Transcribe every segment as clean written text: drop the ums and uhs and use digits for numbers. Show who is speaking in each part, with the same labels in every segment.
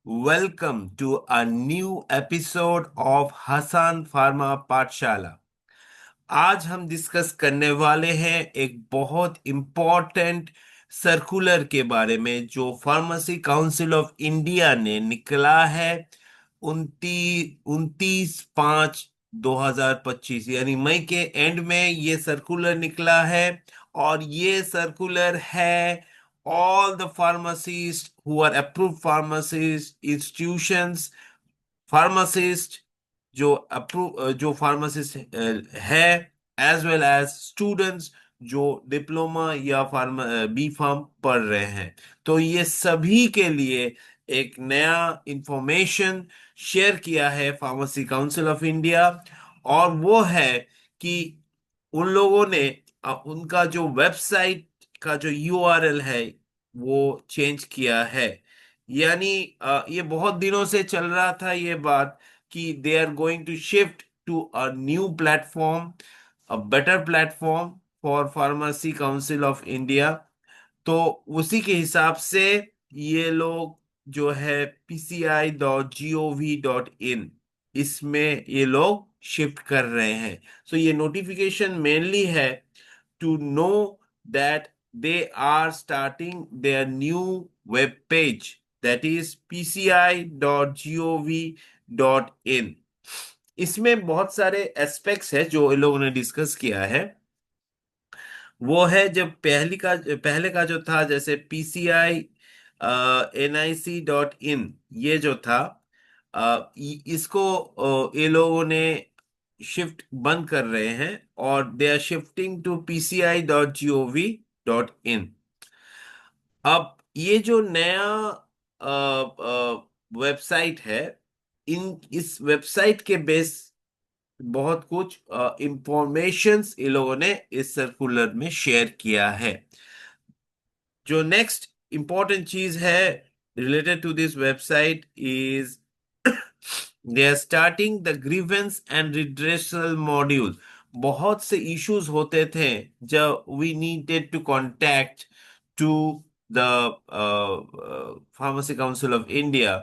Speaker 1: Welcome to a new episode of Hasan pharma Pathshala. आज हम discuss करने वाले हैं एक बहुत इम्पोर्टेंट सर्कुलर के बारे में जो फार्मेसी काउंसिल ऑफ इंडिया ने निकला है 29/5/2025 यानी मई के एंड में ये सर्कुलर निकला है। और ये सर्कुलर है all the pharmacists who are approved pharmacists institutions pharmacist जो अप्रूव जो फार्मासिस्ट है एज वेल एज स्टूडेंट्स जो डिप्लोमा या फार्मा बी फार्म पढ़ रहे हैं। तो ये सभी के लिए एक नया इंफॉर्मेशन शेयर किया है फार्मेसी काउंसिल ऑफ इंडिया। और वो है कि उन लोगों ने उनका जो वेबसाइट का जो यूआरएल है वो चेंज किया है। यानी ये बहुत दिनों से चल रहा था ये बात कि they are going to shift to a new platform, a better platform for pharmacy council of India. तो उसी के हिसाब से ये लोग जो है pci.gov.in इसमें ये लोग शिफ्ट कर रहे हैं। सो ये नोटिफिकेशन मेनली है to know that they are starting their new web page, that is pci.gov.in। इसमें बहुत सारे एस्पेक्ट्स है जो इन लोगों ने डिस्कस किया है। वो है जब पहले का जो था जैसे PCI NIC.in ये जो था इसको ये लोगों ने शिफ्ट बंद कर रहे हैं और they are shifting to PCI.gov.in। अब ये जो नया वेबसाइट है, इन इस वेबसाइट के बेस बहुत कुछ इंफॉर्मेशंस ये लोगों ने इस सर्कुलर में शेयर किया है। जो नेक्स्ट इंपॉर्टेंट चीज है related to this website is they are starting the grievance and redressal module. बहुत से इश्यूज होते थे जब we needed to contact to the pharmacy council of India.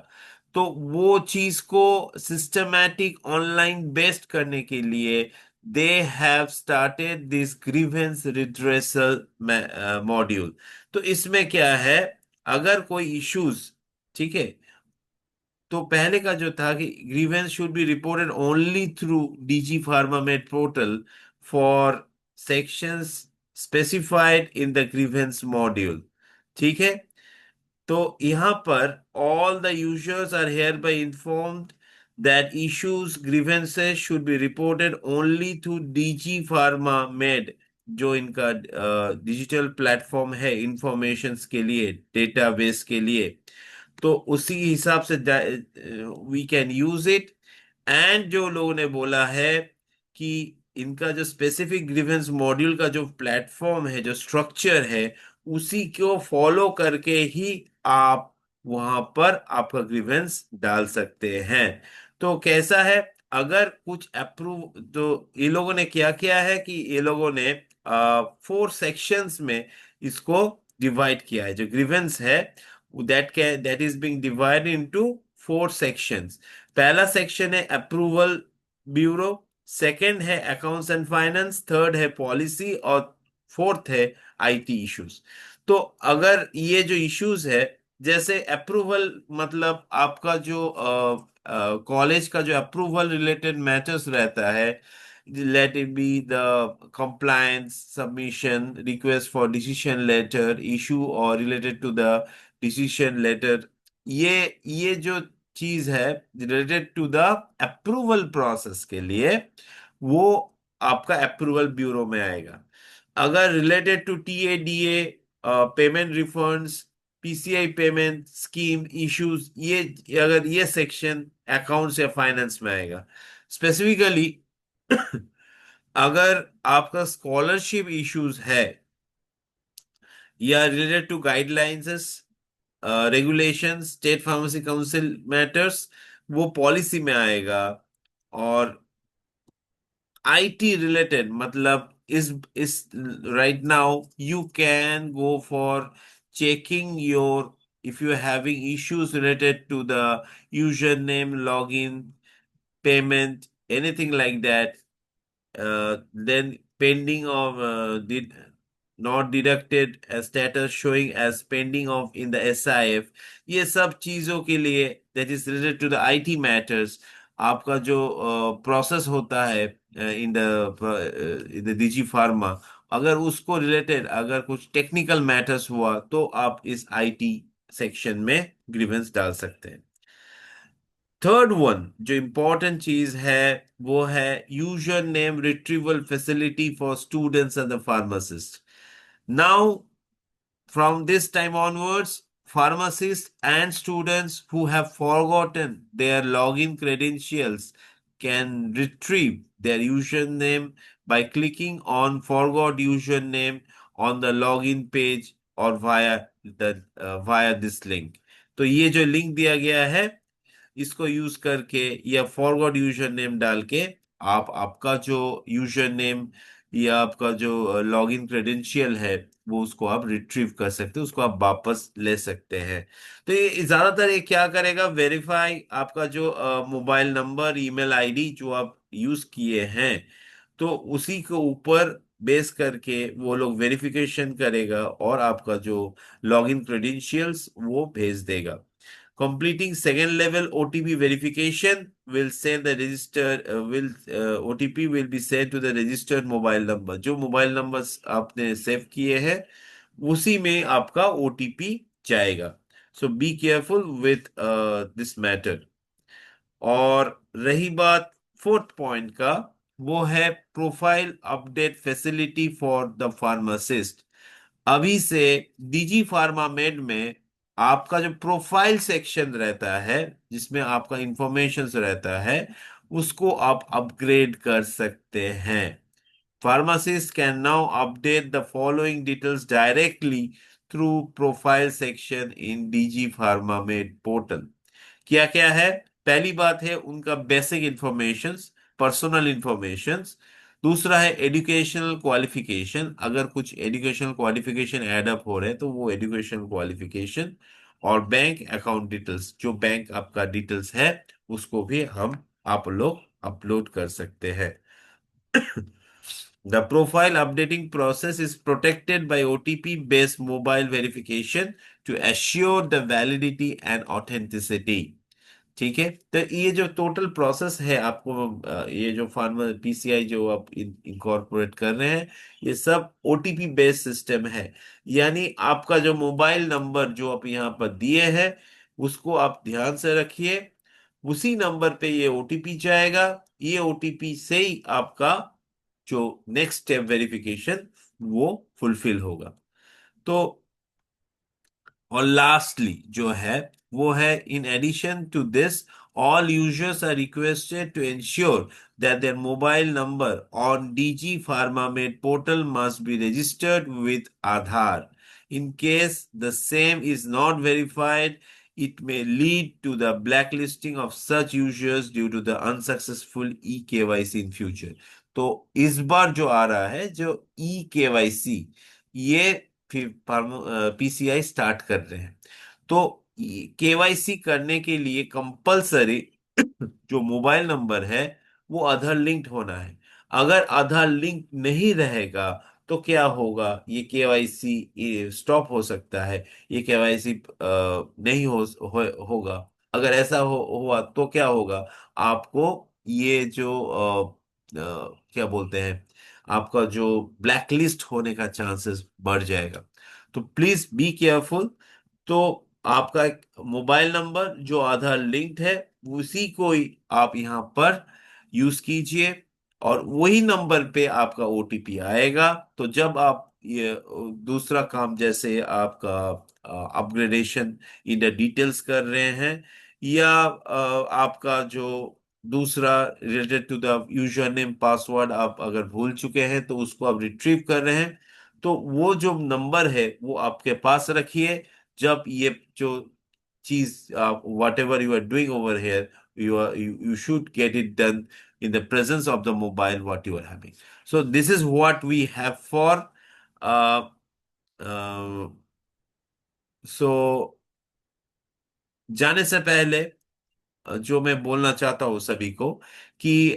Speaker 1: तो वो चीज को सिस्टमैटिक ऑनलाइन बेस्ड करने के लिए they have started this grievance redressal module. तो इसमें क्या है, अगर कोई इश्यूज, ठीक है, तो पहले का जो था कि grievance should be reported only through DG Pharmamet portal for sections specified in the grievance module. ठीक है, तो यहाँ पर all the users are hereby informed that issues grievances should be reported only to DG Pharma Med, जो इनका digital platform है informations के लिए, डेटाबेस के लिए। तो उसी हिसाब से we can use it. And जो लोगों ने बोला है कि इनका जो स्पेसिफिक ग्रीवेंस मॉड्यूल का जो प्लेटफॉर्म है, जो स्ट्रक्चर है, उसी को फॉलो करके ही आप वहां पर आपका ग्रीवेंस डाल सकते हैं। तो कैसा है, अगर कुछ अप्रूव, तो ये लोगों ने क्या किया है कि ये लोगों ने 4 सेक्शंस में इसको डिवाइड किया है। जो ग्रीवेंस है that is being divided into 4 sections। पहला सेक्शन है अप्रूवल ब्यूरो, सेकंड है अकाउंट्स एंड फाइनेंस, थर्ड है पॉलिसी और फोर्थ है आईटी इश्यूज। तो अगर ये जो इश्यूज है, जैसे अप्रूवल मतलब आपका जो कॉलेज का जो अप्रूवल रिलेटेड मैटर्स रहता है, let it be the compliance submission request for decision letter issue or related to the decision letter। ये जो चीज है related to the approval process के लिए, वो आपका अप्रूवल ब्यूरो में आएगा। अगर related to TADA payment refunds, PCI payment scheme issues, ये अगर ये सेक्शन अकाउंट्स या फाइनेंस में आएगा। स्पेसिफिकली अगर आपका स्कॉलरशिप इश्यूज है या related to guidelines, regulation, state pharmacy council matters, वो पॉलिसी में आएगा। और आईटी रिलेटेड मतलब इस right now you can go for checking your if you're having issues related to the username, login, payment, anything like that, then pending of did not deducted as status showing as pending of in the SIF, ये सब चीजों के लिए that is related to the IT matters, आपका जो process होता है in the digi pharma, अगर उसको रिलेटेड अगर कुछ टेक्निकल मैटर्स हुआ तो आप इस आईटी सेक्शन में ग्रीवेंस डाल सकते हैं। थर्ड वन जो इंपॉर्टेंट चीज है वो है user name retrieval facility for students and the pharmacist. Now from this time onwards, pharmacists and students who have forgotten their login credentials can retrieve their username by clicking on forgot username on the login page or via this link। तो ये जो link दिया गया है इसको use करके या forward user name डाल के आप आपका जो यूजर नेम या आपका जो लॉगिन क्रेडेंशियल है वो उसको आप रिट्रीव कर सकते हैं, उसको आप वापस ले सकते हैं। तो ये ज्यादातर ये क्या करेगा, वेरीफाई आपका जो मोबाइल नंबर, ईमेल आईडी जो आप यूज किए हैं, तो उसी के ऊपर बेस करके वो लोग वेरिफिकेशन करेगा और आपका जो लॉगिन क्रेडेंशियल्स वो भेज देगा। Completing second level OTP verification will send the register will OTP will be sent to the registered mobile number। जो मोबाइल नंबर्स आपने सेव किए हैं उसी में आपका OTP जाएगा। So be careful with this matter. और रही बात फोर्थ पॉइंट का, वो है profile update facility for the pharmacist. अभी से डीजी फार्मामेड में आपका जो प्रोफाइल सेक्शन रहता है जिसमें आपका इंफॉर्मेशन रहता है उसको आप अपग्रेड कर सकते हैं। Pharmacists can now update the following details directly through profile section in DG PharmaMed portal। क्या क्या है? पहली बात है उनका बेसिक इंफॉर्मेशंस, पर्सनल इंफॉर्मेशंस। दूसरा है एजुकेशनल क्वालिफिकेशन, अगर कुछ एजुकेशनल क्वालिफिकेशन एड अप हो रहे हैं तो वो एजुकेशनल क्वालिफिकेशन। और बैंक अकाउंट डिटेल्स, जो बैंक आपका डिटेल्स है उसको भी हम आप लोग अपलोड कर सकते हैं। The profile updating process is protected by OTP-based mobile verification to assure the validity and authenticity। ठीक है, तो ये जो टोटल प्रोसेस है आपको ये जो फार्मर पीसीआई जो आप इनकॉर्पोरेट कर रहे हैं ये सब ओटीपी बेस्ड सिस्टम है। यानी आपका जो मोबाइल नंबर जो आप यहाँ पर दिए हैं उसको आप ध्यान से रखिए, उसी नंबर पे ये ओटीपी जाएगा, ये ओटीपी से ही आपका जो नेक्स्ट स्टेप वेरिफिकेशन वो फुलफिल होगा। तो और लास्टली जो है वो है in addition to this all users are requested to ensure that their mobile number on DG Pharmamed portal must be registered with Aadhaar. In case the same is not verified it may lead to the blacklisting of such users due to the unsuccessful e-KYC in future। तो इस बार जो आ रहा है जो e-KYC ये फिर PCI start कर रहे हैं। तो केवाईसी करने के लिए कंपलसरी जो मोबाइल नंबर है वो आधार लिंक्ड होना है। अगर आधार लिंक नहीं रहेगा तो क्या होगा, ये केवाईसी स्टॉप हो सकता है, ये केवाईसी नहीं होगा। अगर ऐसा हुआ तो क्या होगा, आपको ये जो क्या बोलते हैं आपका जो ब्लैकलिस्ट होने का चांसेस बढ़ जाएगा। तो प्लीज बी केयरफुल। तो आपका एक मोबाइल नंबर जो आधार लिंक्ड है उसी को ही आप यहाँ पर यूज कीजिए और वही नंबर पे आपका ओटीपी आएगा। तो जब आप ये दूसरा काम जैसे आपका अपग्रेडेशन इन द डिटेल्स कर रहे हैं या आपका जो दूसरा related to the user name password आप अगर भूल चुके हैं तो उसको आप रिट्रीव कर रहे हैं, तो वो जो नंबर है वो आपके पास रखिए। जब ये जो चीज आप whatever you are doing over here you should get it done in the presence of the mobile what you are having। So this is what we have for uh, uh, so जाने से पहले जो मैं बोलना चाहता हूँ सभी को कि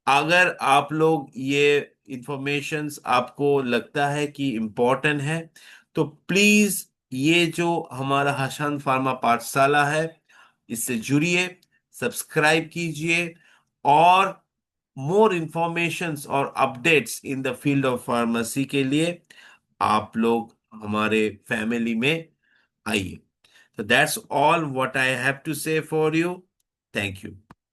Speaker 1: अगर आप लोग ये इंफॉर्मेशंस आपको लगता है कि इम्पोर्टेंट है, तो प्लीज ये जो हमारा हसन फार्मा पाठशाला है, इससे जुड़िए, सब्सक्राइब कीजिए, और मोर इंफॉर्मेशंस और updates in the field of pharmacy के लिए आप लोग हमारे फैमिली में आइए। So that's all what I have to say for you. Thank you.